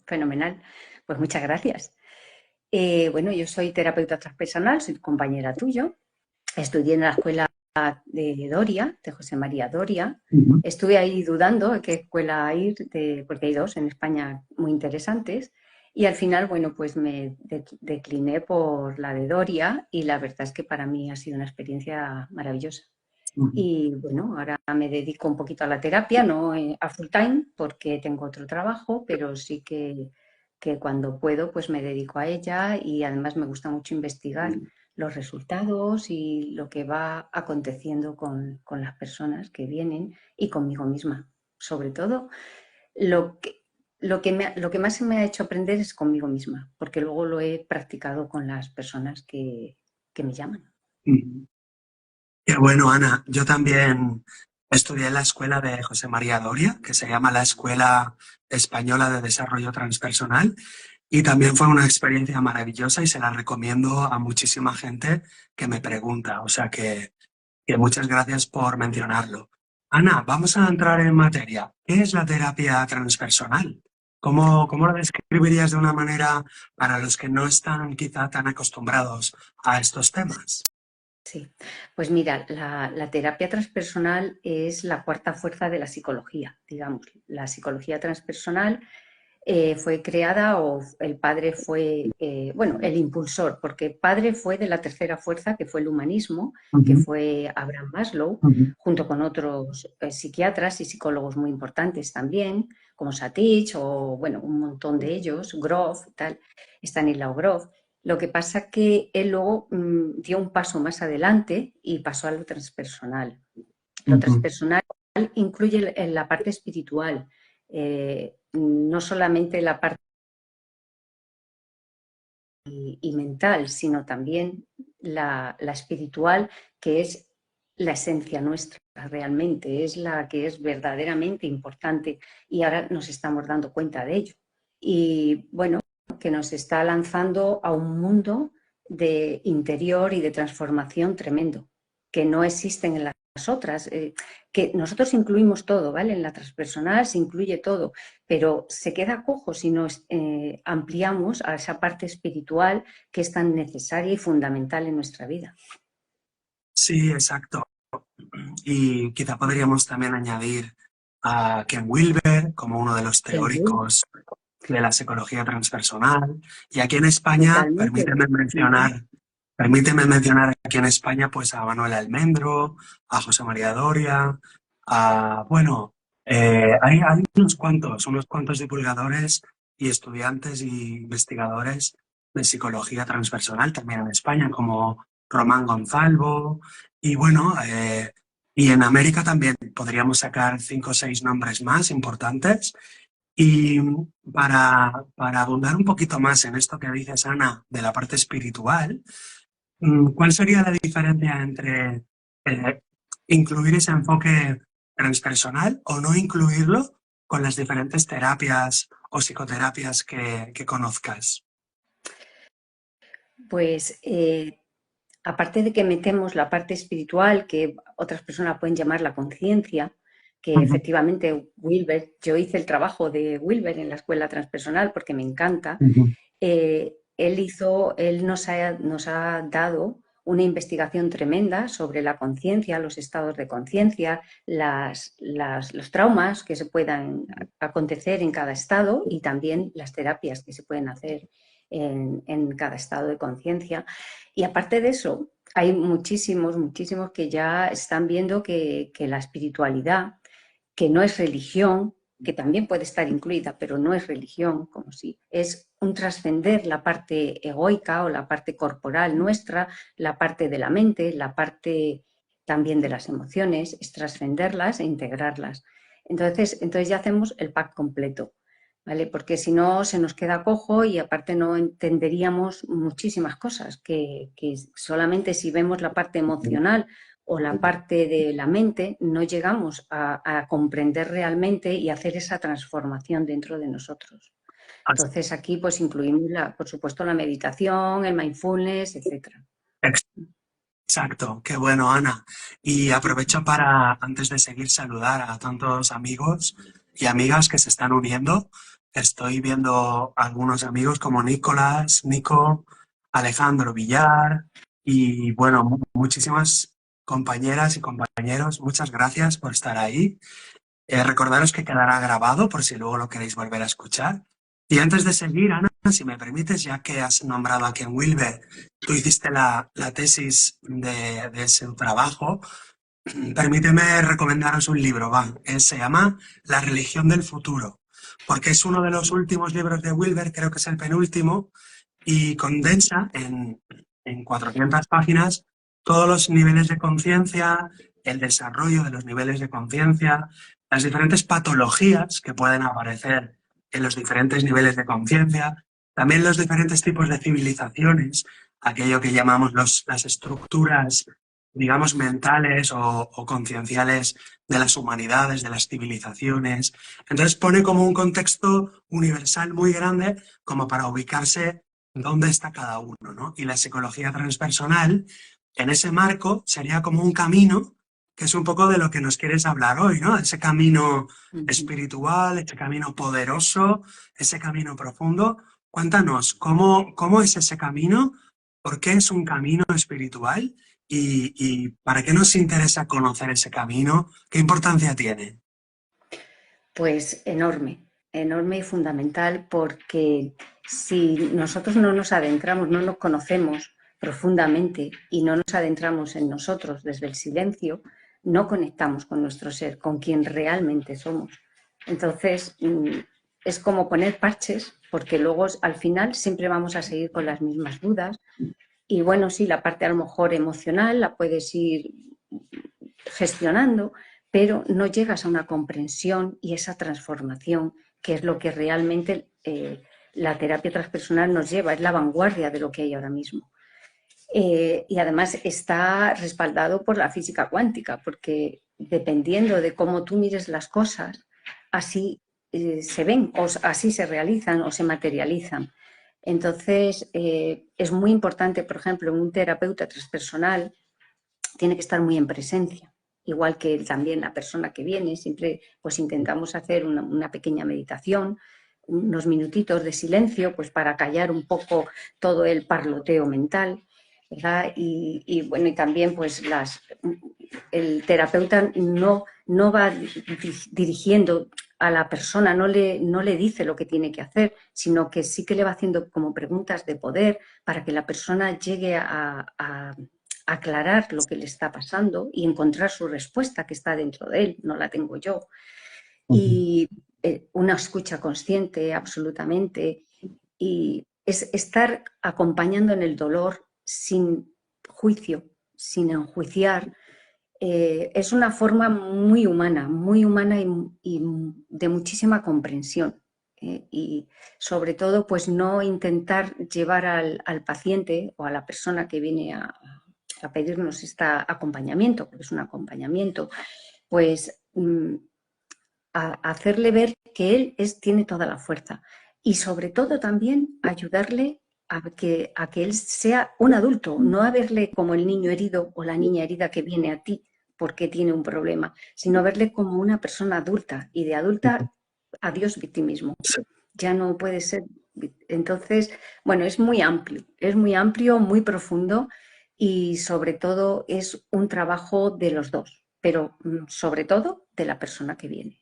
Fenomenal. Pues muchas gracias. Bueno, yo soy terapeuta transpersonal, soy compañera tuyo. Estudié en la escuela de Doria, de José María Doria. Ujú. Estuve ahí dudando a qué escuela ir, porque hay dos en España muy interesantes. Y al final, bueno, pues me decliné por la de Doria y la verdad es que para mí ha sido una experiencia maravillosa. Ujú. Y bueno, ahora me dedico un poquito a la terapia, no a full time porque tengo otro trabajo, pero sí que cuando puedo pues me dedico a ella y además me gusta mucho investigar los resultados y lo que va aconteciendo con las personas que vienen y conmigo misma. Sobre todo, lo que, lo que más me ha hecho aprender es conmigo misma, porque luego lo he practicado con las personas que me llaman. Ujú. Qué bueno, Ana. Yo también estudié en la escuela de José María Doria, que se llama la Escuela Española de Desarrollo Transpersonal, y también fue una experiencia maravillosa y se la recomiendo a muchísima gente que me pregunta. O sea que muchas gracias por mencionarlo. Ana, vamos a entrar en materia. ¿Qué es la terapia transpersonal? ¿Cómo lo describirías de una manera para los que no están quizá tan acostumbrados a estos temas? Sí, pues mira, la terapia transpersonal es la cuarta fuerza de la psicología, digamos. La psicología transpersonal fue creada o el padre fue, bueno, el impulsor, porque padre fue de la tercera fuerza, que fue el humanismo, que Ujú. fue Abraham Maslow, Ujú. junto con otros psiquiatras y psicólogos muy importantes también, como Satich o, bueno, un montón de ellos, Grof, tal, Stanislaw Grof. Lo que pasa que él luego dio un paso más adelante y pasó a lo transpersonal. Lo Ujú. transpersonal incluye la parte espiritual, no solamente la parte y mental, sino también la espiritual, que es la esencia nuestra realmente, es la que es verdaderamente importante y ahora nos estamos dando cuenta de ello. Y bueno, que nos está lanzando a un mundo de interior y de transformación tremendo, que no existen en las otras, que nosotros incluimos todo, ¿vale? En la transpersonal se incluye todo, pero se queda cojo si nos ampliamos a esa parte espiritual que es tan necesaria y fundamental en nuestra vida. Sí, exacto. Y quizá podríamos también añadir a Ken Wilber como uno de los Ken Will, teóricos de la psicología transpersonal. Y aquí en España, totalmente. permíteme mencionar aquí en España pues a Manuel Almendro, a José María Doria, bueno, hay unos cuantos divulgadores y estudiantes y investigadores de psicología transpersonal también en España, como Román Gonzalvo, y bueno, y en América también podríamos sacar 5 o 6 nombres más importantes. Y para abundar un poquito más en esto que dices, Ana, de la parte espiritual, ¿cuál sería la diferencia entre eh, incluir ese enfoque transpersonal o no incluirlo con las diferentes terapias o psicoterapias que conozcas? Pues aparte de que metemos la parte espiritual, que otras personas pueden llamar la conciencia, que Ujú. efectivamente Wilber, yo hice el trabajo de Wilber en la escuela transpersonal porque me encanta. Ujú. Él nos ha dado una investigación tremenda sobre la conciencia, los estados de conciencia, los traumas que se puedan acontecer en cada estado y también las terapias que se pueden hacer en cada estado de conciencia. Y aparte de eso, hay muchísimos que ya están viendo que la espiritualidad, que no es religión, que también puede estar incluida, pero no es religión, como si es un trascender la parte egoica o la parte corporal nuestra, la parte de la mente, la parte también de las emociones, es trascenderlas e integrarlas. Entonces ya hacemos el pack completo, ¿vale? Porque si no se nos queda cojo y aparte no entenderíamos muchísimas cosas, que solamente si vemos la parte emocional o la parte de la mente, no llegamos a comprender realmente y hacer esa transformación dentro de nosotros. Entonces aquí pues incluimos, por supuesto, la meditación, el mindfulness, etcétera. Exacto, qué bueno, Ana. Y aprovecho para, antes de seguir, saludar a tantos amigos y amigas que se están uniendo. estoy viendo algunos amigos como Nicolás, Nico, Alejandro Villar y bueno, muchísimas compañeras y compañeros, muchas gracias por estar ahí. Recordaros que quedará grabado por si luego lo queréis volver a escuchar. Y antes de seguir, Ana, si me permites, ya que has nombrado a Ken Wilber, tú hiciste la tesis de su trabajo, permíteme recomendaros un libro, va. Se llama La religión del futuro, porque es uno de los últimos libros de Wilber, creo que es el penúltimo, y condensa en 400 páginas todos los niveles de conciencia, el desarrollo de los niveles de conciencia, las diferentes patologías que pueden aparecer en los diferentes niveles de conciencia, también los diferentes tipos de civilizaciones, aquello que llamamos las estructuras, digamos, mentales o concienciales de las humanidades, de las civilizaciones. Entonces pone como un contexto universal muy grande como para ubicarse dónde está cada uno, ¿no? Y la psicología transpersonal, en ese marco, sería como un camino, que es un poco de lo que nos quieres hablar hoy, ¿no? Ese camino espiritual, ese camino poderoso, ese camino profundo. Cuéntanos, ¿cómo es ese camino? ¿Por qué es un camino espiritual? ¿Y para qué nos interesa conocer ese camino? ¿Qué importancia tiene? Pues enorme, enorme y fundamental, porque si nosotros no nos adentramos, no nos conocemos profundamente y no nos adentramos en nosotros desde el silencio, no conectamos con nuestro ser, con quien realmente somos. Entonces, es como poner parches, porque luego al final siempre vamos a seguir con las mismas dudas. Y bueno, sí, la parte a lo mejor emocional la puedes ir gestionando, pero no llegas a una comprensión y esa transformación, que es lo que realmente la terapia transpersonal nos lleva, es la vanguardia de lo que hay ahora mismo. Y además está respaldado por la física cuántica, porque dependiendo de cómo tú mires las cosas, así se ven, o así se realizan o se materializan. Entonces, es muy importante, por ejemplo, un terapeuta transpersonal tiene que estar muy en presencia, igual que también la persona que viene. Siempre pues intentamos hacer una pequeña meditación, unos minutitos de silencio, pues para callar un poco todo el parloteo mental, ¿verdad? Bueno, y también pues el terapeuta no va dirigiendo a la persona, no le dice lo que tiene que hacer, sino que sí que le va haciendo como preguntas de poder para que la persona llegue a aclarar lo que le está pasando y encontrar su respuesta que está dentro de él, no la tengo yo. Y una escucha consciente, absolutamente, y es estar acompañando en el dolor sin juicio, sin enjuiciar. Es una forma muy humana y de muchísima comprensión. Y sobre todo, pues no intentar llevar al paciente o a la persona que viene a pedirnos este acompañamiento, porque es un acompañamiento, pues a hacerle ver que él tiene toda la fuerza y sobre todo también ayudarle a que él sea un adulto, no a verle como el niño herido o la niña herida que viene a ti porque tiene un problema, sino verle como una persona adulta y de adulta adiós victimismo. Ya no puede ser. Entonces, bueno, es muy amplio, muy profundo y sobre todo es un trabajo de los dos, pero sobre todo de la persona que viene.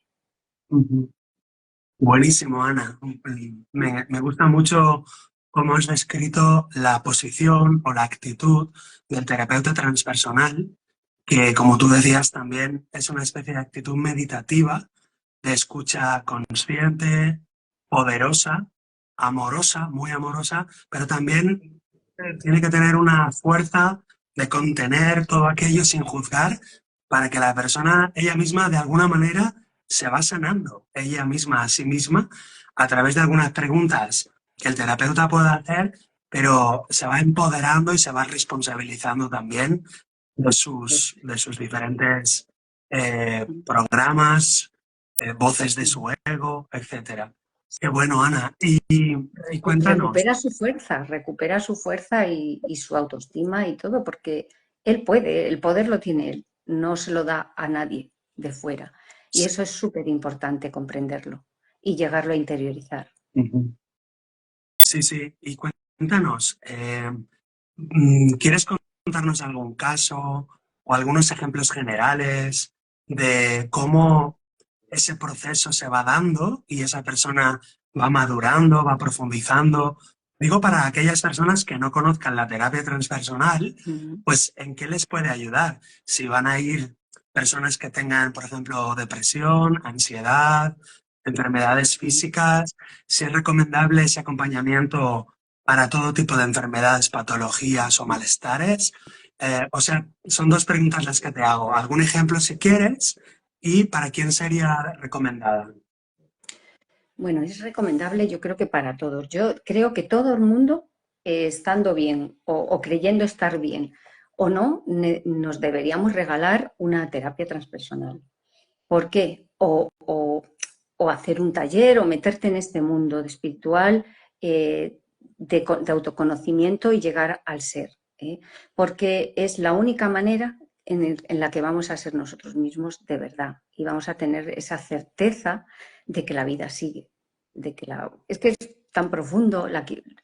Ujú. Buenísimo, Ana. Me gusta mucho cómo has descrito la posición o la actitud del terapeuta transpersonal, que como tú decías también es una especie de actitud meditativa, de escucha consciente, poderosa, amorosa, muy amorosa, pero también tiene que tener una fuerza de contener todo aquello sin juzgar para que la persona ella misma de alguna manera se va sanando ella misma a sí misma a través de algunas preguntas que el terapeuta pueda hacer, pero se va empoderando y se va responsabilizando también de sus diferentes programas, voces de su ego, etcétera. Qué bueno, Ana. Y cuéntanos. Recupera su fuerza y su autoestima y todo, porque él puede, el poder lo tiene él, no se lo da a nadie de fuera. Y eso es súper importante comprenderlo. y llegarlo a interiorizar. Ujú. Sí, sí. Y cuéntanos, ¿quieres contarnos algún caso o algunos ejemplos generales de cómo ese proceso se va dando y esa persona va madurando, va profundizando? Digo, para aquellas personas que no conozcan la terapia transpersonal, pues ¿en qué les puede ayudar? Si van a ir personas que tengan, por ejemplo, depresión, ansiedad, enfermedades físicas, si es recomendable ese acompañamiento para todo tipo de enfermedades, patologías o malestares. O sea, son dos preguntas las que te hago. ¿Algún ejemplo si quieres? ¿Y para quién sería recomendada? Bueno, es recomendable, yo creo que para todos. Yo creo que todo el mundo, estando bien o creyendo estar bien o no, nos deberíamos regalar una terapia transpersonal. ¿Por qué? O hacer un taller o meterte en este mundo de espiritual, de autoconocimiento y llegar al ser. Porque es la única manera en la que vamos a ser nosotros mismos de verdad y vamos a tener esa certeza de que la vida sigue. Es que es tan profundo,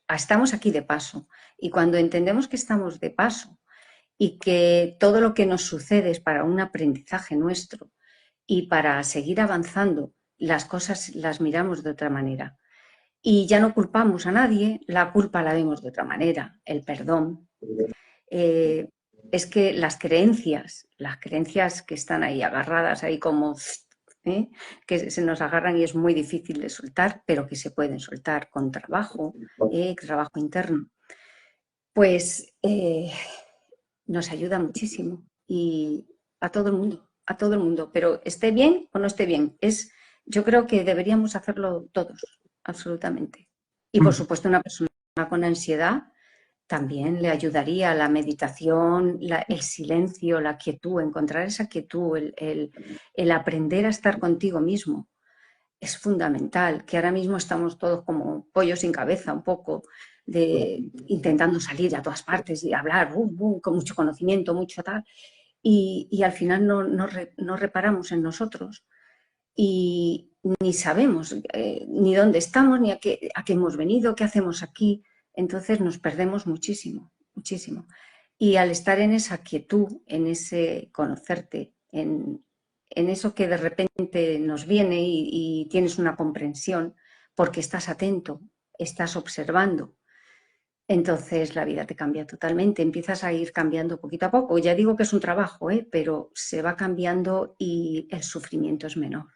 estamos aquí de paso y cuando entendemos que estamos de paso y que todo lo que nos sucede es para un aprendizaje nuestro, y para seguir avanzando las cosas las miramos de otra manera. Y ya no culpamos a nadie, la culpa la vemos de otra manera, el perdón. Eh, es que las creencias que están ahí agarradas, ahí como, que se nos agarran y es muy difícil de soltar, pero que se pueden soltar con trabajo interno, pues nos ayuda muchísimo y a todo el mundo, pero esté bien o no esté bien, yo creo que deberíamos hacerlo todos, absolutamente. Y por supuesto una persona con ansiedad también le ayudaría la meditación, el silencio, la quietud, encontrar esa quietud, el aprender a estar contigo mismo. Es fundamental, que ahora mismo estamos todos como pollos sin cabeza, un poco, intentando salir a todas partes y hablar con mucho conocimiento, mucho tal, y al final no reparamos en nosotros y ni sabemos ni dónde estamos, ni a qué hemos venido, qué hacemos aquí. Entonces nos perdemos muchísimo, muchísimo. Y al estar en esa quietud, en ese conocerte, en eso que de repente nos viene y tienes una comprensión, porque estás atento, estás observando, entonces la vida te cambia totalmente, empiezas a ir cambiando poquito a poco. Ya digo que es un trabajo, pero se va cambiando y el sufrimiento es menor.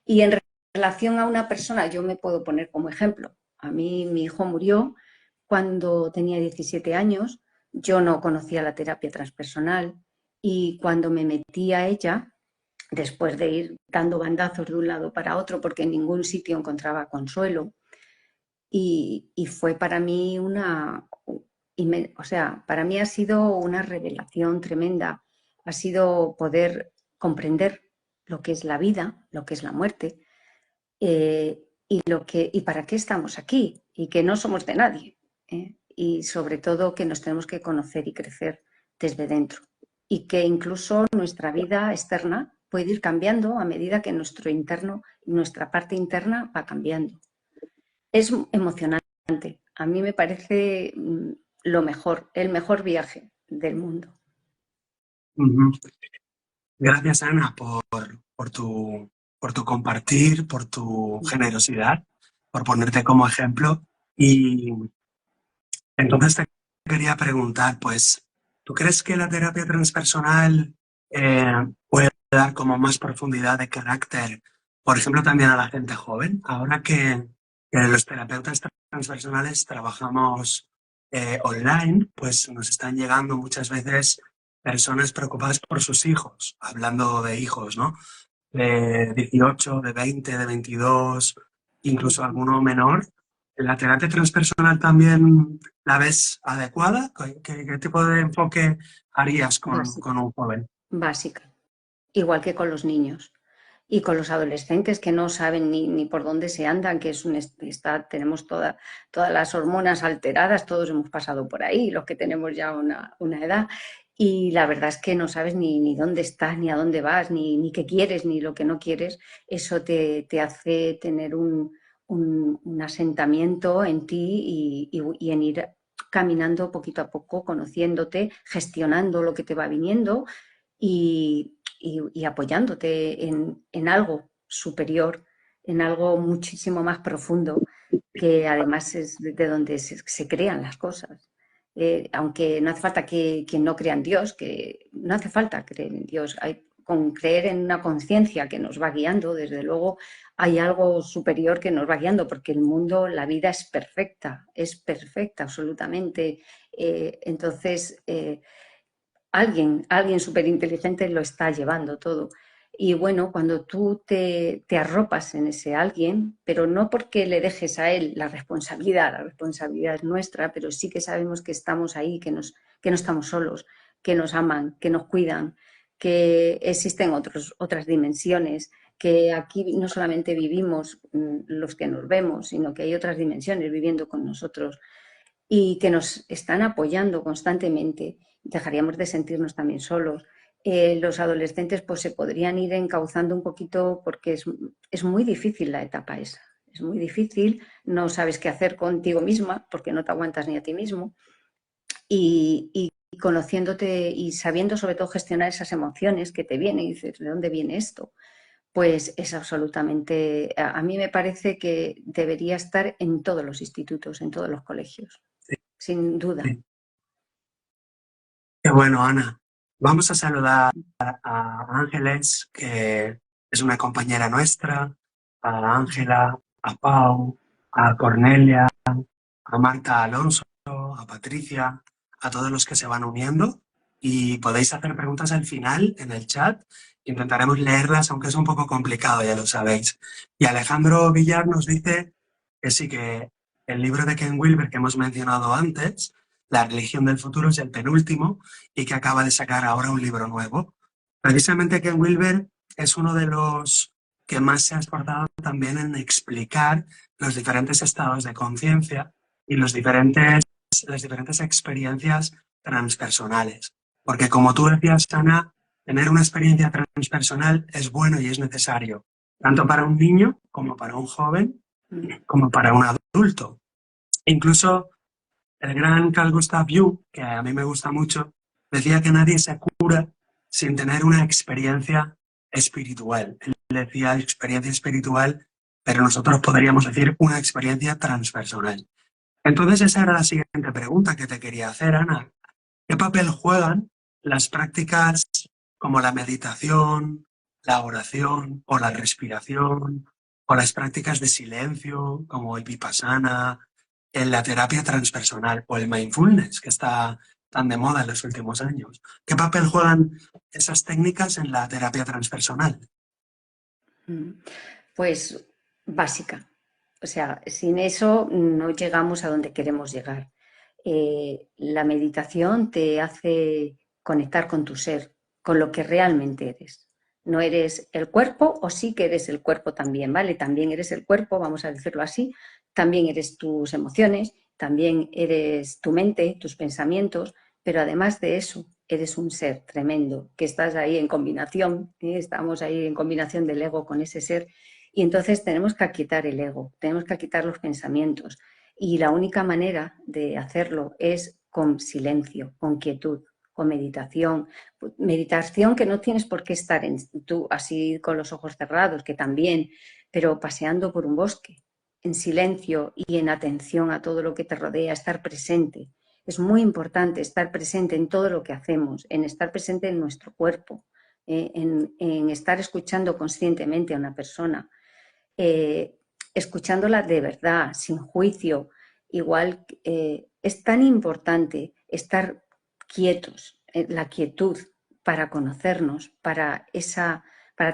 Y en relación a una persona, yo me puedo poner como ejemplo. A mí mi hijo murió cuando tenía 17 años, yo no conocía la terapia transpersonal y cuando me metí a ella, después de ir dando bandazos de un lado para otro porque en ningún sitio encontraba consuelo, y fue para mí o sea, para mí ha sido una revelación tremenda, ha sido poder comprender lo que es la vida, lo que es la muerte, y para qué estamos aquí, y que no somos de nadie, y sobre todo que nos tenemos que conocer y crecer desde dentro, y que incluso nuestra vida externa puede ir cambiando a medida que nuestra parte interna va cambiando. Es emocionante. A mí me parece lo mejor, el mejor viaje del mundo. Ujú. Gracias, Ana, por tu compartir, por tu generosidad, por ponerte como ejemplo. Y entonces te quería preguntar, pues, ¿tú crees que la terapia transpersonal puede dar como más profundidad de carácter, por ejemplo, también a la gente joven? Ahora que los terapeutas transpersonales trabajamos online, pues nos están llegando muchas veces personas preocupadas por sus hijos, hablando de hijos, ¿no? De 18, de 20, de 22, incluso alguno menor. ¿La terapia transpersonal también la ves adecuada? ¿Qué tipo de enfoque harías Básica, con un joven? básica, igual que con los niños. Y con los adolescentes que no saben ni por dónde se andan, que tenemos todas las hormonas alteradas, todos hemos pasado por ahí, los que tenemos ya una edad, y la verdad es que no sabes ni dónde estás, ni a dónde vas, ni qué quieres, ni lo que no quieres. Eso te hace tener un asentamiento en ti y en ir caminando poquito a poco, conociéndote, gestionando lo que te va viniendo y apoyándote en algo superior, en algo muchísimo más profundo, que además es de donde se crean las cosas. Aunque no hace falta que quien no crea en Dios, que no hace falta creer en Dios, con creer en una conciencia que nos va guiando, desde luego hay algo superior que nos va guiando, porque el mundo, la vida es perfecta absolutamente. Entonces, alguien súper inteligente lo está llevando todo. Y bueno, cuando tú te arropas en ese alguien, pero no porque le dejes a él la responsabilidad es nuestra, pero sí que sabemos que estamos ahí, que no estamos solos, que nos aman, que nos cuidan, que existen otras dimensiones, que aquí no solamente vivimos los que nos vemos, sino que hay otras dimensiones viviendo con nosotros y que nos están apoyando constantemente. Dejaríamos de sentirnos también solos. Los adolescentes pues se podrían ir encauzando un poquito porque es muy difícil la etapa esa. Es muy difícil, no sabes qué hacer contigo misma porque no te aguantas ni a ti mismo y conociéndote y sabiendo sobre todo gestionar esas emociones que te vienen y dices, ¿de dónde viene esto? Pues es absolutamente, a mí me parece que debería estar en todos los institutos, en todos los colegios, Sí, sin duda. sí. Qué bueno, Ana. Vamos a saludar a Ángeles, que es una compañera nuestra, a Ángela, a Pau, a Cornelia, a Marta Alonso, a Patricia, a todos los que se van uniendo. Y podéis hacer preguntas al final en el chat. Intentaremos leerlas, aunque es un poco complicado, ya lo sabéis. Y Alejandro Villar nos dice que sí, que el libro de Ken Wilber que hemos mencionado antes, La religión del futuro, es el penúltimo y que acaba de sacar ahora un libro nuevo. Precisamente Ken Wilber es uno de los que más se ha esforzado también en explicar los diferentes estados de conciencia y las diferentes experiencias transpersonales. Porque como tú decías, Ana, tener una experiencia transpersonal es bueno y es necesario, tanto para un niño como para un joven, como para un adulto. Incluso el gran Carl Gustav Jung, que a mí me gusta mucho, decía que nadie se cura sin tener una experiencia espiritual. Él decía experiencia espiritual, pero nosotros podríamos decir una experiencia transpersonal. Entonces esa era la siguiente pregunta que te quería hacer, Ana. ¿Qué papel juegan las prácticas como la meditación, la oración o la respiración o las prácticas de silencio como el vipassana, en la terapia transpersonal o el mindfulness que está tan de moda en los últimos años? ¿Qué papel juegan esas técnicas en la terapia transpersonal? Pues básica. O sea, sin eso no llegamos a donde queremos llegar. La meditación te hace conectar con tu ser, con lo que realmente eres. No eres el cuerpo, o sí que eres el cuerpo también, ¿vale? También eres el cuerpo, vamos a decirlo así, también eres tus emociones, también eres tu mente, tus pensamientos, pero además de eso, eres un ser tremendo, que estás ahí en combinación, ¿eh? Estamos ahí en combinación del ego con ese ser, y entonces tenemos que quitar el ego, tenemos que quitar los pensamientos, y la única manera de hacerlo es con silencio, con quietud, con meditación. Meditación que no tienes por qué estar tú así con los ojos cerrados, que también, pero paseando por un bosque, en silencio y en atención a todo lo que te rodea, estar presente. Es muy importante estar presente en todo lo que hacemos, en estar presente en nuestro cuerpo, en estar escuchando conscientemente a una persona, eh, escuchándola de verdad, sin juicio. Igual es tan importante estar quietos, la quietud para conocernos, para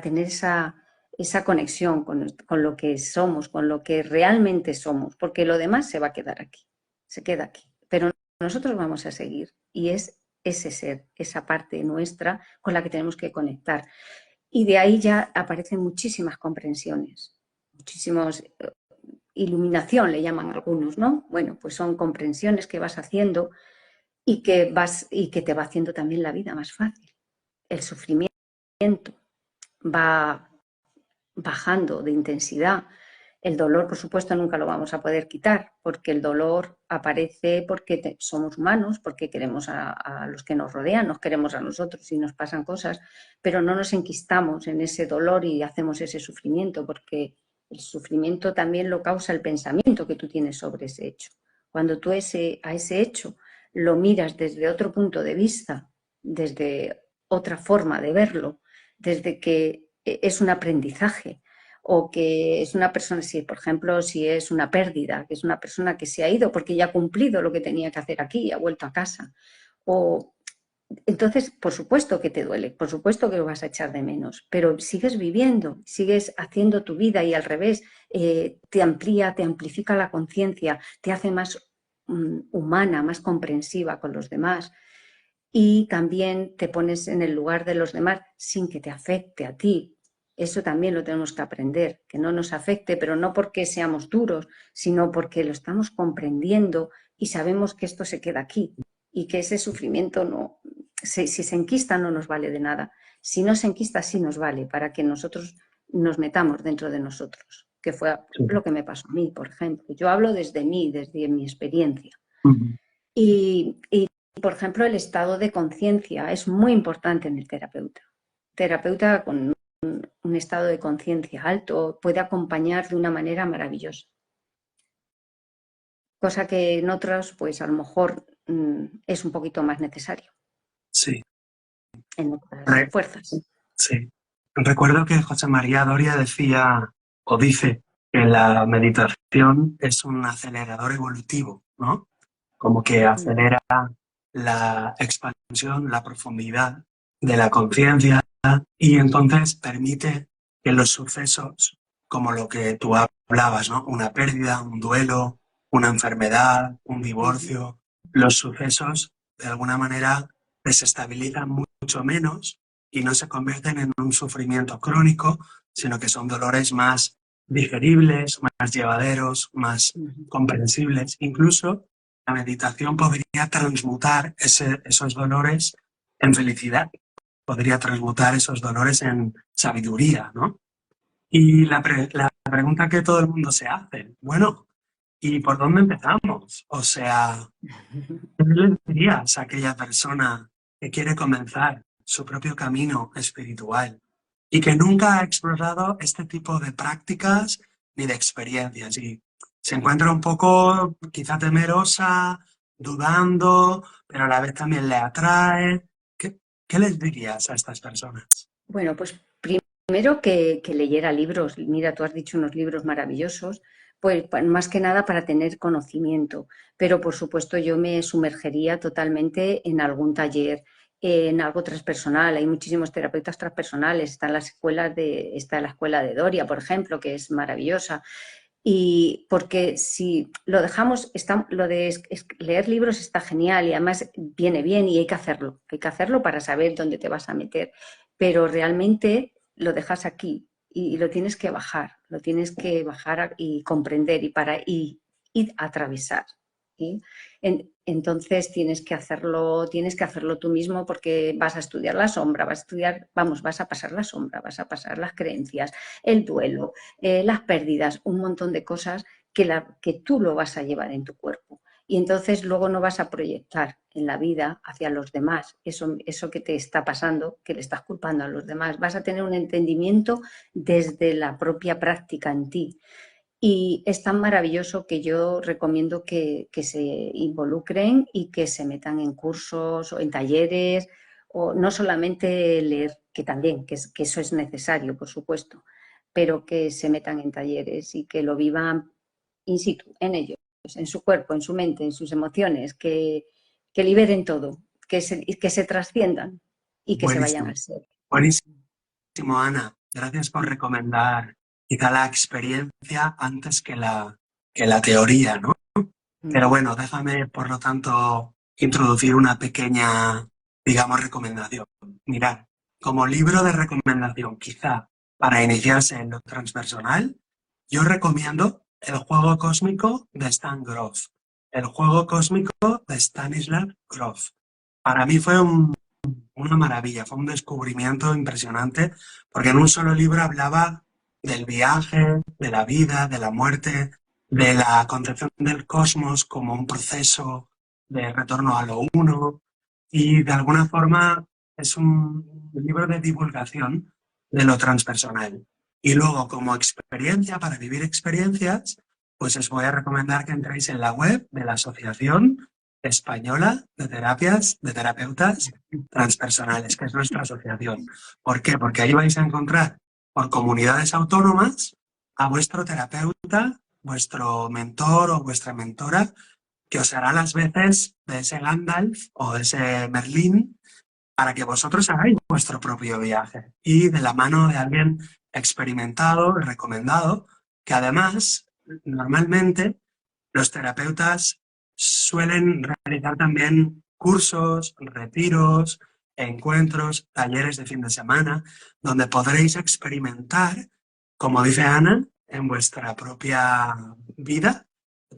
tener esa conexión con lo que somos, con lo que realmente somos, porque lo demás se va a quedar aquí, se queda aquí. Pero nosotros vamos a seguir y es ese ser, esa parte nuestra con la que tenemos que conectar. Y de ahí ya aparecen muchísimas comprensiones, muchísimos, iluminación le llaman algunos, ¿no? Bueno, pues son comprensiones que vas haciendo y que te va haciendo también la vida más fácil. El sufrimiento va bajando de intensidad. El dolor, por supuesto, nunca lo vamos a poder quitar, porque el dolor aparece porque somos humanos, porque queremos a los que nos rodean, nos queremos a nosotros y nos pasan cosas, pero no nos enquistamos en ese dolor y hacemos ese sufrimiento, porque el sufrimiento también lo causa el pensamiento que tú tienes sobre ese hecho. Cuando tú a ese hecho lo miras desde otro punto de vista, desde otra forma de verlo, desde que es un aprendizaje, o que es una persona, si por ejemplo, si es una pérdida, que es una persona que se ha ido porque ya ha cumplido lo que tenía que hacer aquí y ha vuelto a casa. O, entonces, por supuesto que te duele, por supuesto que lo vas a echar de menos, pero sigues viviendo, sigues haciendo tu vida y al revés, te amplía, te amplifica la conciencia, te hace más humana, más comprensiva con los demás y también te pones en el lugar de los demás sin que te afecte a ti. Eso también lo tenemos que aprender, que no nos afecte, pero no porque seamos duros, sino porque lo estamos comprendiendo y sabemos que esto se queda aquí y que ese sufrimiento no, si se enquista no nos vale de nada. Si no se enquista sí nos vale para que nosotros nos metamos dentro de nosotros, que fue lo que me pasó a mí, por ejemplo. Yo hablo desde mí, desde mi experiencia. Y por ejemplo, el estado de conciencia es muy importante en el terapeuta. Terapeuta con un estado de conciencia alto puede acompañar de una manera maravillosa. Cosa que en otros, pues a lo mejor es un poquito más necesario. Sí. En otras fuerzas. Sí. Recuerdo que José María Doria decía, o dice, que la meditación es un acelerador evolutivo, ¿no? Como que acelera la expansión, la profundidad de la conciencia y entonces permite que los sucesos, como lo que tú hablabas, ¿no? Una pérdida, un duelo, una enfermedad, un divorcio, los sucesos de alguna manera desestabilizan mucho menos y no se convierten en un sufrimiento crónico, sino que son dolores más digeribles, más llevaderos, más comprensibles. Incluso la meditación podría transmutar esos dolores en felicidad, podría transmutar esos dolores en sabiduría, ¿no? Y la pregunta que todo el mundo se hace, bueno, ¿y por dónde empezamos? O sea, ¿qué le dirías a aquella persona que quiere comenzar su propio camino espiritual y que nunca ha explorado este tipo de prácticas ni de experiencias y se encuentra un poco quizá temerosa, dudando, pero a la vez también le atrae? ¿Qué les dirías a estas personas? Bueno, pues primero que leyera libros. Mira, tú has dicho unos libros maravillosos, pues más que nada para tener conocimiento, pero por supuesto yo me sumergería totalmente en algún taller, en algo transpersonal. Hay muchísimos terapeutas transpersonales, está la escuela de Doria, por ejemplo, que es maravillosa. Y porque si lo dejamos, lo de leer libros está genial y además viene bien y hay que hacerlo para saber dónde te vas a meter, pero realmente lo dejas aquí y lo tienes que bajar y comprender y atravesar. ¿Sí? Entonces tienes que hacerlo tú mismo porque vas a estudiar la sombra, vas a pasar la sombra, vas a pasar las creencias, el duelo, las pérdidas, un montón de cosas que tú lo vas a llevar en tu cuerpo. Y entonces luego no vas a proyectar en la vida hacia los demás eso que te está pasando, que le estás culpando a los demás. Vas a tener un entendimiento desde la propia práctica en ti. Y es tan maravilloso que yo recomiendo que se involucren y que se metan en cursos o en talleres, o no solamente leer, que también, que eso es necesario, por supuesto, pero que se metan en talleres y que lo vivan in situ, en ellos, en su cuerpo, en su mente, en sus emociones, que liberen todo, que se trasciendan y que se vayan Buenísimo, al ser. buenísimo, Ana. Gracias por recomendar quizá la experiencia antes que la teoría, ¿no? Pero bueno, déjame, por lo tanto, introducir una pequeña, digamos, recomendación. Mirad, como libro de recomendación, quizá para iniciarse en lo transpersonal, yo recomiendo El juego cósmico de Stan Grof. El juego cósmico de Stanislav Grof. Para mí fue una maravilla, fue un descubrimiento impresionante, porque en un solo libro hablaba del viaje, de la vida, de la muerte, de la concepción del cosmos como un proceso de retorno a lo uno, y de alguna forma es un libro de divulgación de lo transpersonal. Y luego, como experiencia, para vivir experiencias, pues os voy a recomendar que entréis en la web de la Asociación Española de Terapias, de Terapeutas Transpersonales, que es nuestra asociación. ¿Por qué? Porque ahí vais a encontrar por comunidades autónomas a vuestro terapeuta, vuestro mentor o vuestra mentora, que os hará las veces de ese Gandalf o de ese Merlín para que vosotros hagáis vuestro propio viaje y de la mano de alguien experimentado y recomendado, que además, normalmente, los terapeutas suelen realizar también cursos, retiros, encuentros, talleres de fin de semana, donde podréis experimentar, como dice Ana, en vuestra propia vida,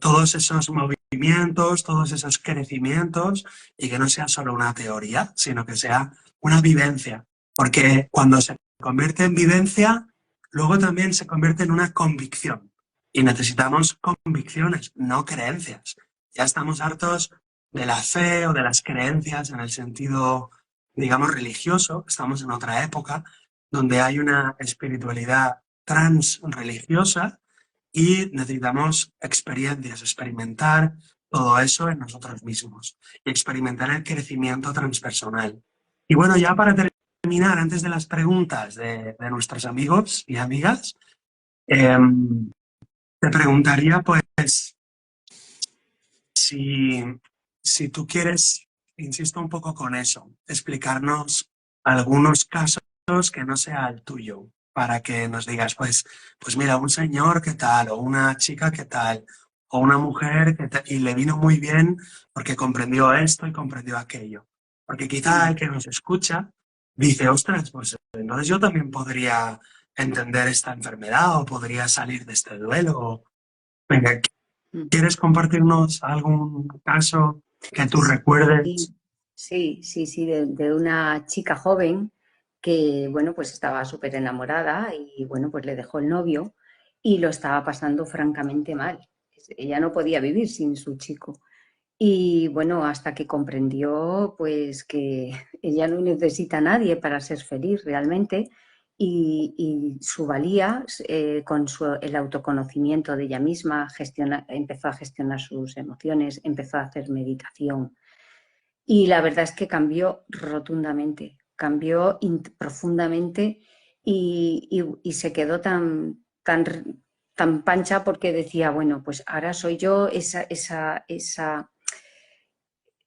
todos esos movimientos, todos esos crecimientos, y que no sea solo una teoría, sino que sea una vivencia. Porque cuando se convierte en vivencia, luego también se convierte en una convicción. Y necesitamos convicciones, no creencias. Ya estamos hartos de la fe o de las creencias en el sentido, digamos, religioso. Estamos en otra época donde hay una espiritualidad transreligiosa y necesitamos experiencias, experimentar todo eso en nosotros mismos y experimentar el crecimiento transpersonal. Y bueno, ya para terminar, antes de las preguntas de nuestros amigos y amigas, te preguntaría, pues, si tú quieres, insisto un poco con eso, explicarnos algunos casos que no sea el tuyo, para que nos digas, pues mira, un señor qué tal, o una chica qué tal, o una mujer que y le vino muy bien porque comprendió esto y comprendió aquello. Porque quizá el que nos escucha dice, ostras, pues entonces yo también podría entender esta enfermedad o podría salir de este duelo. Venga, ¿quieres compartirnos algún caso que tú recuerdes? Sí, de una chica joven que, bueno, pues estaba súper enamorada y, bueno, pues le dejó el novio y lo estaba pasando francamente mal. Ella no podía vivir sin su chico. Y, bueno, hasta que comprendió, pues, que ella no necesita a nadie para ser feliz realmente y su valía, con el autoconocimiento de ella misma, empezó a gestionar sus emociones, empezó a hacer meditación y la verdad es que cambió rotundamente, cambió profundamente y se quedó tan pancha porque decía, bueno, pues ahora soy yo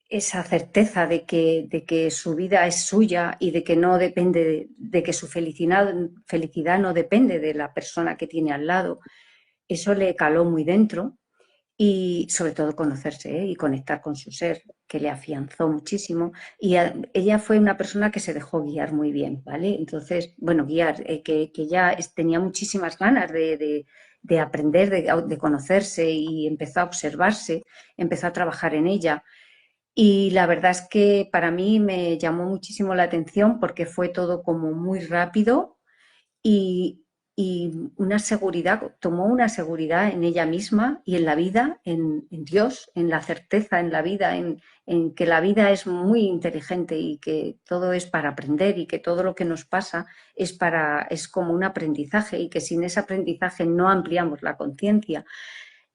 esa certeza de que su vida es suya y de que no depende, de que su felicidad no depende de la persona que tiene al lado. Eso le caló muy dentro y sobre todo conocerse, y conectar con su ser, que le afianzó muchísimo. Y ella fue una persona que se dejó guiar muy bien, ¿vale? Entonces, bueno, guiar, que ya tenía muchísimas ganas de aprender, de conocerse y empezó a observarse, empezó a trabajar en ella. Y la verdad es que para mí me llamó muchísimo la atención porque fue todo como muy rápido y, y una seguridad, tomó una seguridad en ella misma y en la vida, en Dios, en la certeza en la vida, en que la vida es muy inteligente y que todo es para aprender y que todo lo que nos pasa es como un aprendizaje y que sin ese aprendizaje no ampliamos la conciencia.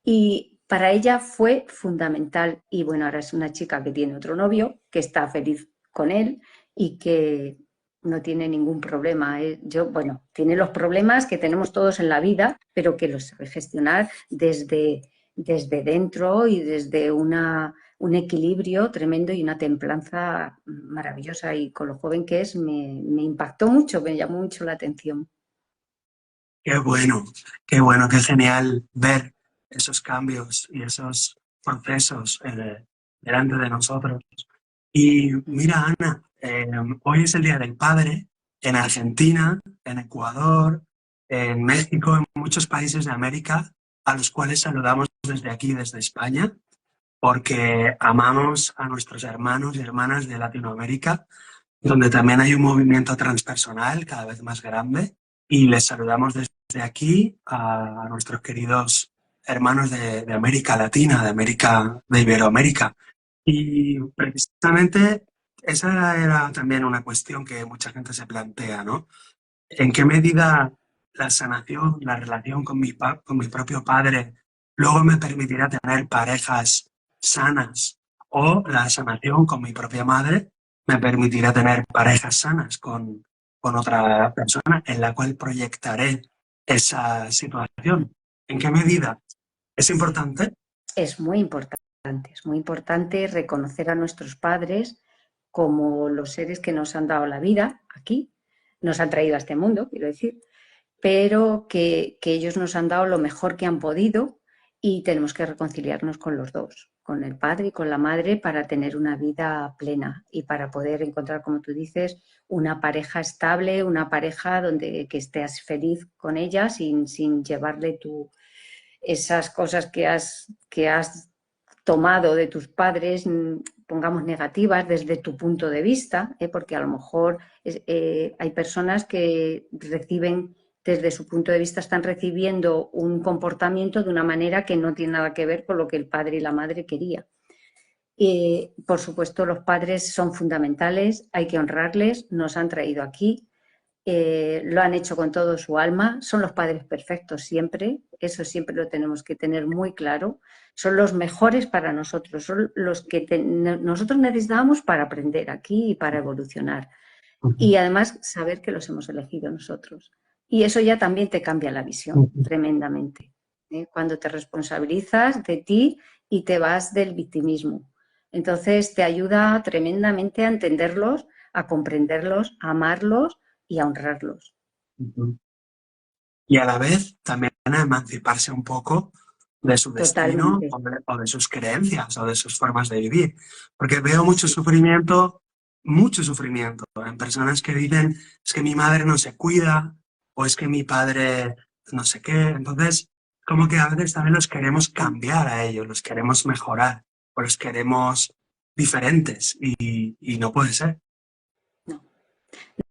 Y para ella fue fundamental. Y bueno, ahora es una chica que tiene otro novio, que está feliz con él y que no tiene ningún problema. Bueno, tiene los problemas que tenemos todos en la vida, pero que los sabe gestionar desde dentro y desde un equilibrio tremendo y una templanza maravillosa. Y con lo joven que es, me impactó mucho, me llamó mucho la atención. Qué bueno, qué genial ver esos cambios y esos procesos delante de nosotros. Y mira, Ana, hoy es el Día del Padre en Argentina, en Ecuador, en México, en muchos países de América, a los cuales saludamos desde aquí, desde España. porque amamos a nuestros hermanos y hermanas de Latinoamérica, donde también hay un movimiento transpersonal cada vez más grande, y les saludamos desde aquí a nuestros queridos hermanos de América Latina, de Iberoamérica. Y precisamente esa era también una cuestión que mucha gente se plantea, ¿no? ¿En qué medida la sanación, la relación con con mi propio padre, luego me permitirá tener parejas sanas? O la sanación con mi propia madre me permitirá tener parejas sanas con otra persona en la cual proyectaré esa situación. ¿En qué medida? ¿Es Sí, importante? es muy importante reconocer a nuestros padres como los seres que nos han dado la vida aquí, nos han traído a este mundo, quiero decir, pero que ellos nos han dado lo mejor que han podido y tenemos que reconciliarnos con los dos, con el padre y con la madre, para tener una vida plena y para poder encontrar, como tú dices, una pareja estable, una pareja donde que estés feliz con ella sin llevarle esas cosas que has tomado de tus padres, pongamos negativas desde tu punto de vista, porque a lo mejor hay personas que reciben, desde su punto de vista, están recibiendo un comportamiento de una manera que no tiene nada que ver con lo que el padre y la madre querían. Por supuesto, los padres son fundamentales, hay que honrarles, nos han traído aquí, lo han hecho con todo su alma, son los padres perfectos siempre, eso siempre lo tenemos que tener muy claro, son los mejores para nosotros, son los que nosotros necesitamos para aprender aquí y para evolucionar. Ujú, Y además saber que los hemos elegido nosotros. Y eso ya también te cambia la visión ujú, tremendamente, ¿eh? Cuando te responsabilizas de ti y te vas del victimismo. Entonces te ayuda tremendamente a entenderlos, a comprenderlos, a amarlos y a honrarlos. ujú. Y a la vez también a emanciparse un poco de su destino Totalmente. o de sus creencias o de sus formas de vivir. Porque veo mucho sufrimiento en personas que dicen, es que mi madre no se cuida o es que mi padre no sé qué. Entonces, como que a veces también los queremos cambiar a ellos, los queremos mejorar o los queremos diferentes y no puede ser. No,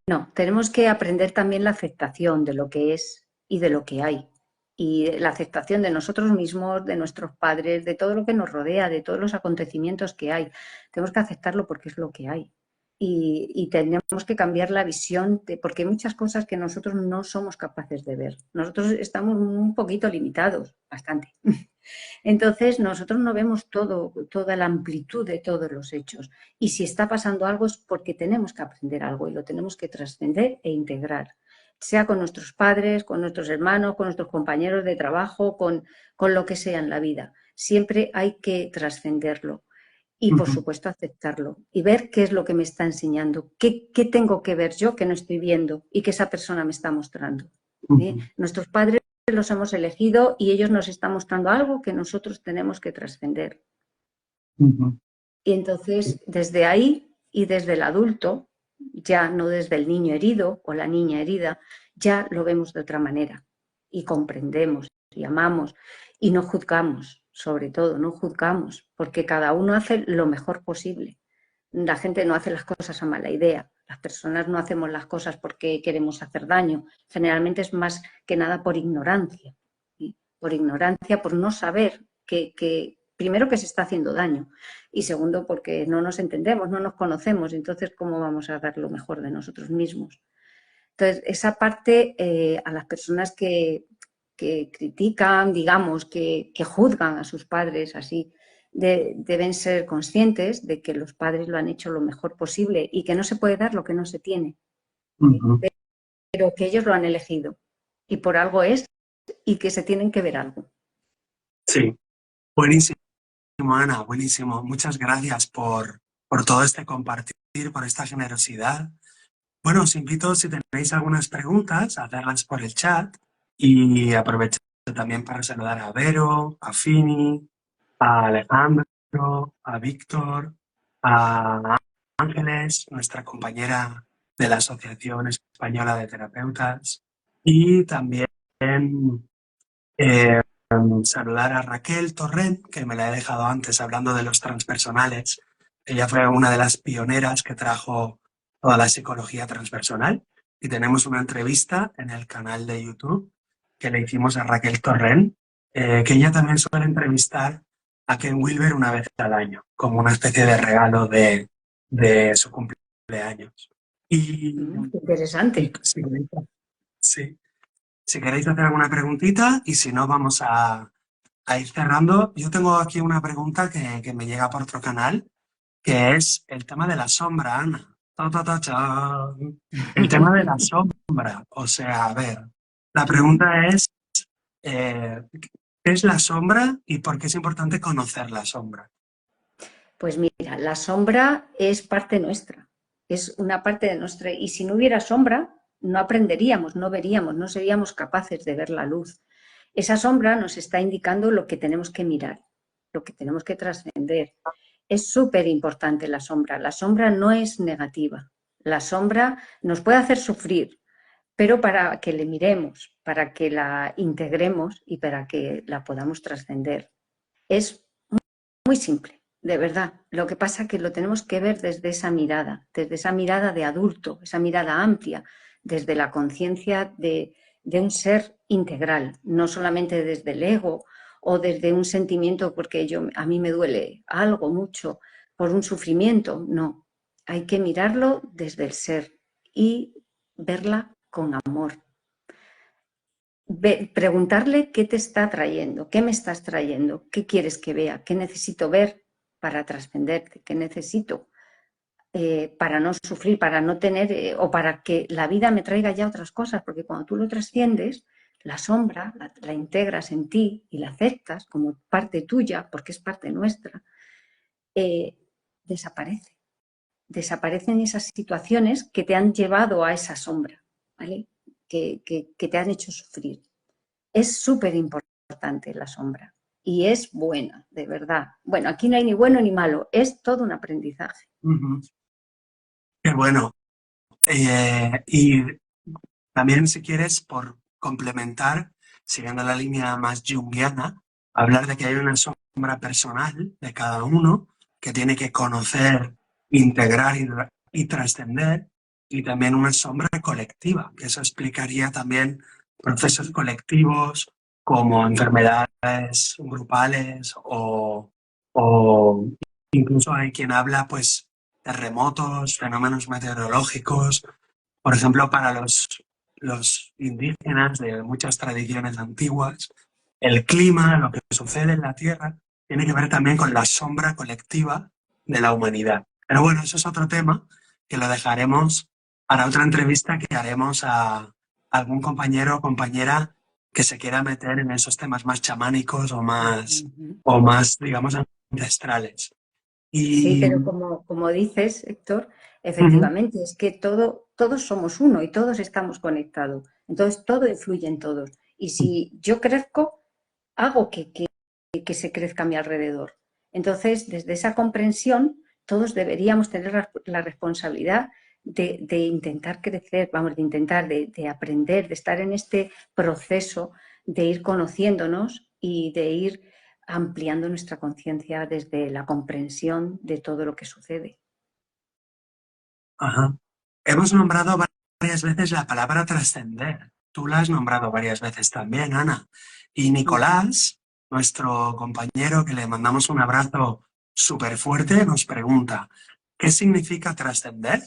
no, tenemos que aprender también la aceptación de lo que es y de lo que hay. Y la aceptación de nosotros mismos, de nuestros padres, de todo lo que nos rodea, de todos los acontecimientos que hay. Tenemos que aceptarlo porque es lo que hay. Y tenemos que cambiar la visión, porque hay muchas cosas que nosotros no somos capaces de ver. Nosotros estamos un poquito limitados, bastante. Entonces, nosotros no vemos toda la amplitud de todos los hechos. Y si está pasando algo es porque tenemos que aprender algo y lo tenemos que trascender e integrar, sea con nuestros padres, con nuestros hermanos, con nuestros compañeros de trabajo, con lo que sea en la vida. Siempre hay que trascenderlo y, por Ujú, supuesto, aceptarlo y ver qué es lo que me está enseñando, qué tengo que ver yo que no estoy viendo y que esa persona me está mostrando. ¿Eh? ujú, Nuestros padres los hemos elegido y ellos nos están mostrando algo que nosotros tenemos que trascender. ujú, Y entonces, desde ahí y desde el adulto, ya no desde el niño herido o la niña herida, ya lo vemos de otra manera y comprendemos y amamos y no juzgamos, sobre todo, no juzgamos, porque cada uno hace lo mejor posible. La gente no hace las cosas a mala idea, las personas no hacemos las cosas porque queremos hacer daño, generalmente es más que nada por ignorancia, ¿sí? Por ignorancia, por no saber primero que se está haciendo daño y segundo porque no nos entendemos, no nos conocemos, entonces ¿cómo vamos a dar lo mejor de nosotros mismos? Entonces, esa parte a las personas que critican, digamos, que juzgan a sus padres así, deben ser conscientes de que los padres lo han hecho lo mejor posible y que no se puede dar lo que no se tiene, ¿sí? ujú. Pero que ellos lo han elegido y por algo es y que se tienen que ver algo. Sí, buenísimo. Ana, buenísimo. Muchas gracias por todo este compartir, por esta generosidad. Bueno, os invito, si tenéis algunas preguntas, a hacerlas por el chat y aprovecho también para saludar a Vero, a Fini, a Alejandro, a Víctor, a Ángeles, nuestra compañera de la Asociación Española de Terapeutas, y también saludar a Raquel Torrent, que me la he dejado antes hablando de los transpersonales. Ella fue una de las pioneras que trajo toda la psicología transpersonal y tenemos una entrevista en el canal de YouTube que le hicimos a Raquel Torrent, que ella también suele entrevistar a Ken Wilber una vez al año, como una especie de regalo de su cumpleaños. Y, Interesante. sí, si queréis hacer alguna preguntita y si no vamos a ir cerrando. Yo tengo aquí una pregunta que me llega por otro canal, que es el tema de la sombra, Ana. Ta, ta, ta, chan. El tema de la sombra. O sea, a ver, la pregunta es, ¿qué es la sombra y por qué es importante conocer la sombra? Pues mira, la sombra es parte nuestra, es una parte de nuestra, y si no hubiera sombra, no aprenderíamos, no veríamos, no seríamos capaces de ver la luz. Esa sombra nos está indicando lo que tenemos que mirar, lo que tenemos que trascender. Es súper importante la sombra. La sombra no es negativa. La sombra nos puede hacer sufrir, pero para que le miremos, para que la integremos y para que la podamos trascender. Es muy simple, de verdad. Lo que pasa es que lo tenemos que ver desde esa mirada de adulto, esa mirada amplia, desde la conciencia de un ser integral, no solamente desde el ego o desde un sentimiento porque a mí me duele algo mucho por un sufrimiento, no. Hay que mirarlo desde el ser y verla con amor. Preguntarle qué te está trayendo, qué me estás trayendo, qué quieres que vea, qué necesito ver para trascenderte, qué necesito para no sufrir, para no tener o para que la vida me traiga ya otras cosas, porque cuando tú lo trasciendes, la sombra la integras en ti y la aceptas como parte tuya, porque es parte nuestra, eh, desaparece. Desaparecen esas situaciones que te han llevado a esa sombra, ¿vale? Que te han hecho sufrir. Es súper importante la sombra y es buena, de verdad. Bueno, aquí no hay ni bueno ni malo, es todo un aprendizaje. Qué bueno. Y también, si quieres, por complementar, siguiendo la línea más junguiana, hablar de que hay una sombra personal de cada uno que tiene que conocer, integrar y trascender, y también una sombra colectiva, que eso explicaría también procesos colectivos como enfermedades grupales o incluso hay quien habla, pues, terremotos, fenómenos meteorológicos. Por ejemplo, para los indígenas de muchas tradiciones antiguas, el clima, lo que sucede en la Tierra, tiene que ver también con la sombra colectiva de la humanidad. Pero bueno, eso es otro tema que lo dejaremos para otra entrevista que haremos a algún compañero o compañera que se quiera meter en esos temas más chamánicos o más, digamos, ancestrales. Sí, Y, pero como dices, Héctor, ujú, efectivamente, es que todos somos uno y todos estamos conectados. Entonces, todo influye en todos. Y si yo crezco, hago que se crezca a mi alrededor. Entonces, desde esa comprensión, todos deberíamos tener la responsabilidad de intentar crecer, vamos, de intentar, de aprender, de estar en este proceso de ir conociéndonos y de ir ampliando nuestra conciencia desde la comprensión de todo lo que sucede. ajá. Hemos nombrado varias veces la palabra trascender. Tú la has nombrado varias veces también, Ana. Y Nicolás, nuestro compañero, que le mandamos un abrazo súper fuerte, nos pregunta, ¿qué significa trascender?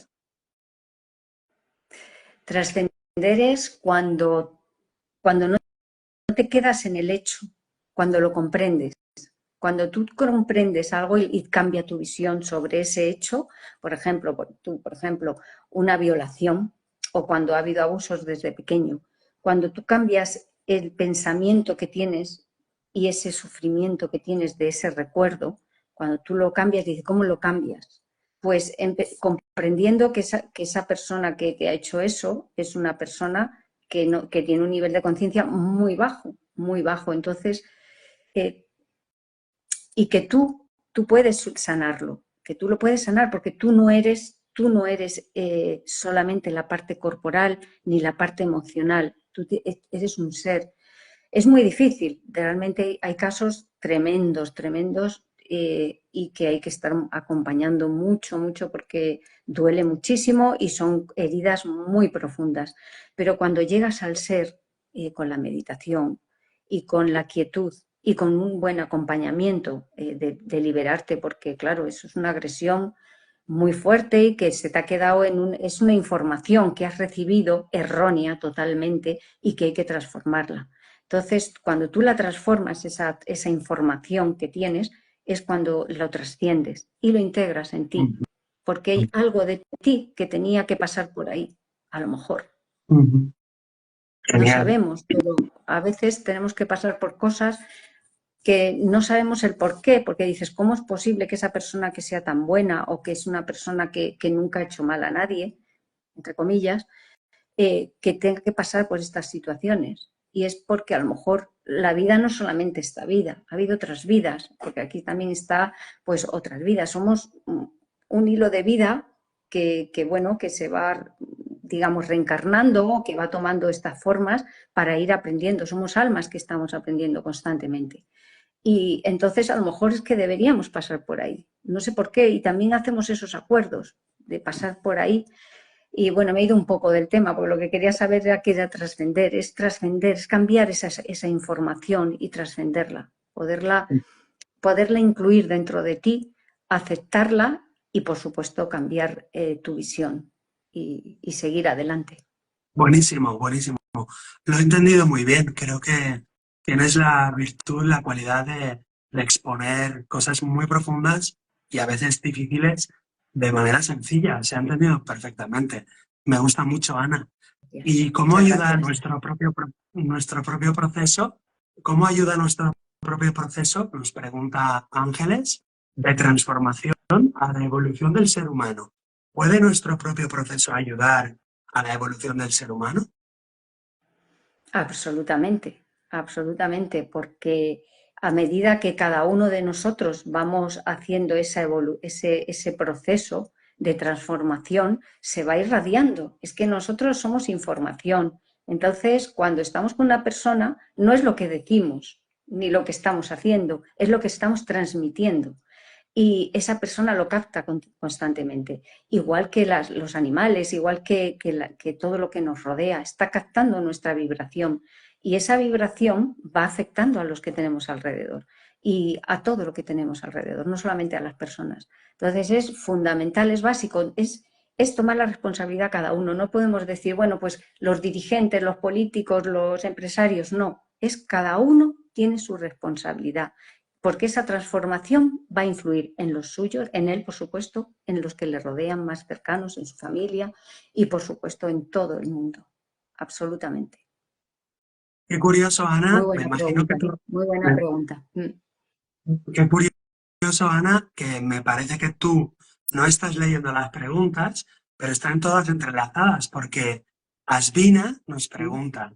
Trascender es cuando no te quedas en el hecho, cuando lo comprendes. Cuando tú comprendes algo y cambia tu visión sobre ese hecho, por ejemplo, una violación o cuando ha habido abusos desde pequeño, cuando tú cambias el pensamiento que tienes y ese sufrimiento que tienes de ese recuerdo, cuando tú lo cambias, dices, ¿cómo lo cambias? Pues comprendiendo que esa persona que ha hecho eso es una persona que tiene un nivel de conciencia muy bajo, muy bajo. Entonces, eh, y que tú puedes sanarlo, que tú lo puedes sanar porque tú no eres solamente la parte corporal ni la parte emocional, tú eres un ser. Es muy difícil, realmente hay casos tremendos, tremendos, y que hay que estar acompañando mucho, mucho porque duele muchísimo y son heridas muy profundas. Pero cuando llegas al ser, con la meditación y con la quietud y con un buen acompañamiento, de liberarte, porque claro, eso es una agresión muy fuerte y que se te ha quedado es una información que has recibido errónea totalmente y que hay que transformarla. Entonces, cuando tú la transformas, esa información que tienes, es cuando lo trasciendes y lo integras en ti, Ujú, porque hay algo de ti que tenía que pasar por ahí, a lo mejor. ujú. No Genial. sabemos, pero a veces tenemos que pasar por cosas que no sabemos el por qué, porque dices, ¿cómo es posible que esa persona que sea tan buena o que es una persona que nunca ha hecho mal a nadie, entre comillas, que tenga que pasar por estas situaciones? Y es porque a lo mejor la vida no solamente esta vida, ha habido otras vidas, porque aquí también está pues otras vidas. Somos un hilo de vida bueno, que se va, digamos, reencarnando, que va tomando estas formas para ir aprendiendo. Somos almas que estamos aprendiendo constantemente. Y entonces a lo mejor es que deberíamos pasar por ahí. No sé por qué. Y también hacemos esos acuerdos de pasar por ahí. Y bueno, me he ido un poco del tema, porque lo que quería saber era que era trascender, es cambiar esa información y trascenderla, poderla incluir dentro de ti, aceptarla y, por supuesto, cambiar tu visión y seguir adelante. Buenísimo, buenísimo. Lo he entendido muy bien. Creo que tienes la virtud, la cualidad de exponer cosas muy profundas y a veces difíciles de manera sencilla. Se ha entendido perfectamente. Me gusta mucho, Ana. Gracias. ¿Y cómo Muchas ayuda gracias. nuestro propio proceso? ¿Cómo ayuda nuestro propio proceso? Nos pregunta Ángeles, de transformación a la evolución del ser humano. ¿Puede nuestro propio proceso ayudar a la evolución del ser humano? Absolutamente, absolutamente, porque a medida que cada uno de nosotros vamos haciendo ese proceso de transformación, se va irradiando. Es que nosotros somos información. Entonces, cuando estamos con una persona, no es lo que decimos ni lo que estamos haciendo, es lo que estamos transmitiendo y esa persona lo capta constantemente. Igual que los animales, igual que todo lo que nos rodea, está captando nuestra vibración y esa vibración va afectando a los que tenemos alrededor y a todo lo que tenemos alrededor, no solamente a las personas. Entonces es fundamental, es básico, es tomar la responsabilidad cada uno. No podemos decir, bueno, pues los dirigentes, los políticos, los empresarios, no, es cada uno tiene su responsabilidad porque esa transformación va a influir en los suyos, en él, por supuesto, en los que le rodean más cercanos, en su familia y, por supuesto, en todo el mundo. Absolutamente. Qué curioso, Muy Ana. Me buena imagino que pregunta. tú, Muy buena me- pregunta. qué curioso, Ana, que me parece que tú no estás leyendo las preguntas, pero están todas entrelazadas, porque Asvina nos pregunta,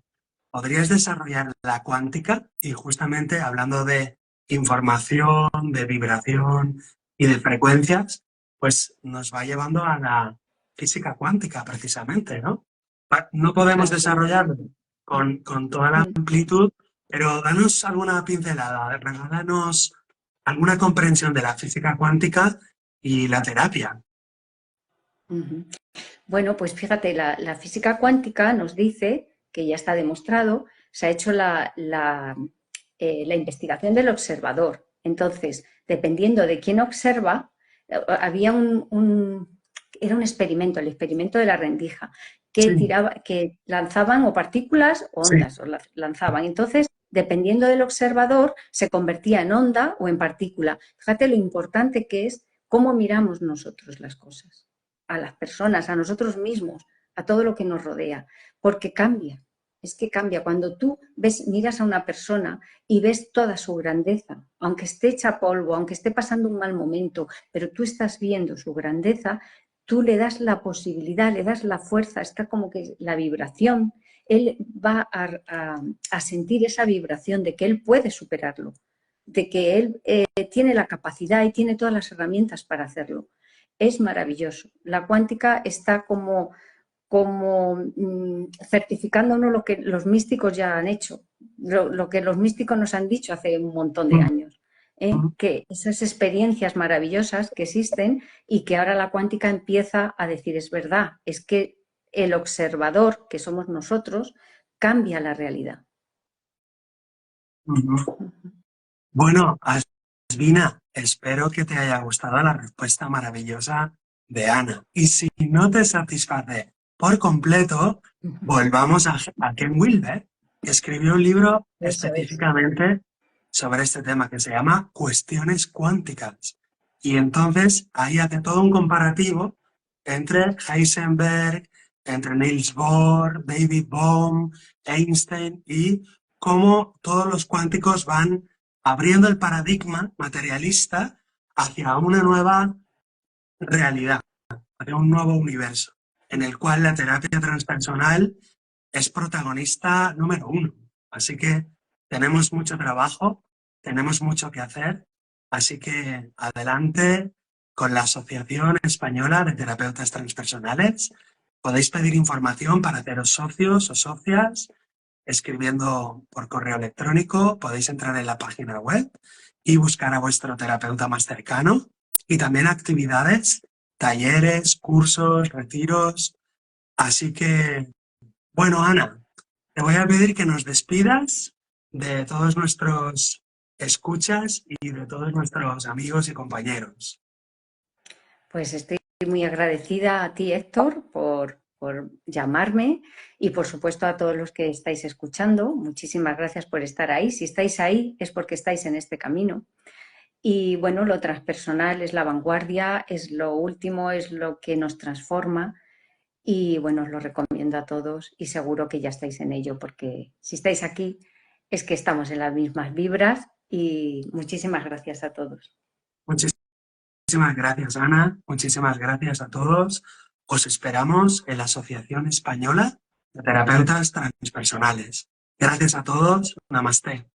¿podrías desarrollar la cuántica? Y justamente hablando de información, de vibración y de frecuencias, pues nos va llevando a la física cuántica, precisamente, ¿no? No podemos desarrollarlo Absolutamente. con toda la amplitud, pero danos alguna pincelada, regálanos alguna comprensión de la física cuántica y la terapia. Bueno, pues fíjate, la física cuántica nos dice, que ya está demostrado, se ha hecho la investigación del observador. Entonces, dependiendo de quién observa, había era un experimento, el experimento de la rendija, Sí, que lanzaban o partículas o sí. ondas, o lanzaban. Entonces, dependiendo del observador, se convertía en onda o en partícula. Fíjate lo importante que es cómo miramos nosotros las cosas, a las personas, a nosotros mismos, a todo lo que nos rodea, porque cambia. Es que cambia. Cuando tú miras a una persona y ves toda su grandeza, aunque esté hecha polvo, aunque esté pasando un mal momento, pero tú estás viendo su grandeza, tú le das la posibilidad, le das la fuerza, está como que la vibración, él va a sentir esa vibración de que él puede superarlo, de que él tiene la capacidad y tiene todas las herramientas para hacerlo. Es maravilloso. La cuántica está como como certificándonos lo que los místicos ya han hecho, lo que los místicos nos han dicho hace un montón de años. Que esas experiencias maravillosas que existen y que ahora la cuántica empieza a decir es verdad, es que el observador, que somos nosotros, cambia la realidad. Bueno, Asvina, espero que te haya gustado la respuesta maravillosa de Ana. Y si no te satisface por completo, volvamos a Ken Wilber, que escribió un libro específicamente sobre este tema que se llama Cuestiones cuánticas. Y entonces ahí hace todo un comparativo entre Heisenberg, entre Niels Bohr, David Bohm, Einstein y cómo todos los cuánticos van abriendo el paradigma materialista hacia una nueva realidad, hacia un nuevo universo, en el cual la terapia transpersonal es protagonista número uno. Así que tenemos mucho trabajo, tenemos mucho que hacer, así que adelante con la Asociación Española de Terapeutas Transpersonales. Podéis pedir información para haceros socios o socias escribiendo por correo electrónico, podéis entrar en la página web y buscar a vuestro terapeuta más cercano. Y también actividades, talleres, cursos, retiros. Así que, bueno, Ana, te voy a pedir que nos despidas de todos nuestros escuchas y de todos nuestros amigos y compañeros. Pues estoy muy agradecida a ti, Héctor, por llamarme y por supuesto a todos los que estáis escuchando. Muchísimas gracias por estar ahí. Si estáis ahí es porque estáis en este camino. Y bueno, lo transpersonal es la vanguardia, es lo último, es lo que nos transforma y bueno, os lo recomiendo a todos y seguro que ya estáis en ello porque si estáis aquí es que estamos en las mismas vibras y muchísimas gracias a todos. Muchísimas gracias, Ana. Muchísimas gracias a todos. Os esperamos en la Asociación Española de Terapeutas Transpersonales. Gracias a todos. Namaste.